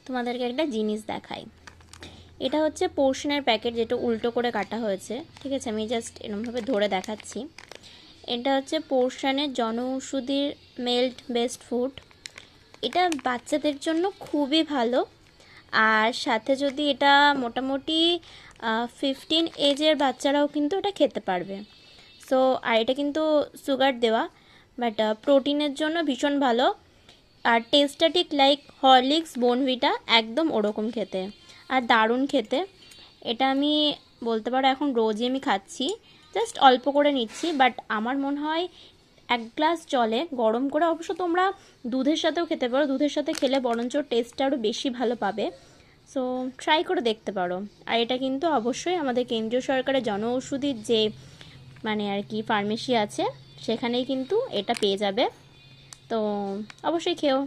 তোমাদেরকে একটা জিনিস দেখাই। এটা হচ্ছে পোর্শনের প্যাকেট, যেটা উল্টো করে কাটা হয়েছে, ঠিক আছে? আমি জাস্ট এরকমভাবে ধরে দেখাচ্ছি। এটা হচ্ছে পোর্শনের জনঔষধির মেল্ট বেসড ফুড। এটা বাচ্চাদের জন্য খুবই ভালো। আর সাথে যদি এটা মোটামুটি 15 এজের বাচ্চারাও কিন্তু এটা খেতে পারবে। সো আর এটা কিন্তু সুগার দেওয়া, বাট প্রোটিনের জন্য ভীষণ ভালো। আর টেস্টটা ঠিক লাইক হরলিক্স বোর্নভিটা, একদম ওরকম খেতে, আর দারুণ খেতে। এটা আমি বলতে পারো এখন রোজই আমি খাচ্ছি, জাস্ট অল্প করে নিচ্ছি। বাট আমার মনে হয় 1 গ্লাস জলে গরম করে, অবশ্য তোমরা দুধের সাথেও খেতে পারো, দুধের সাথে খেলে বরঞ্চ টেস্টটা আরও বেশি ভালো পাবে। সো ট্রাই করে দেখতে পারো। আর এটা কিন্তু অবশ্যই আমাদের কেন্দ্রীয় সরকারের জনঔষধির যে মানে আর কি ফার্মেসি আছে, সেখানেই কিন্তু এটা পেয়ে যাবে। তো অবশ্যই খেও।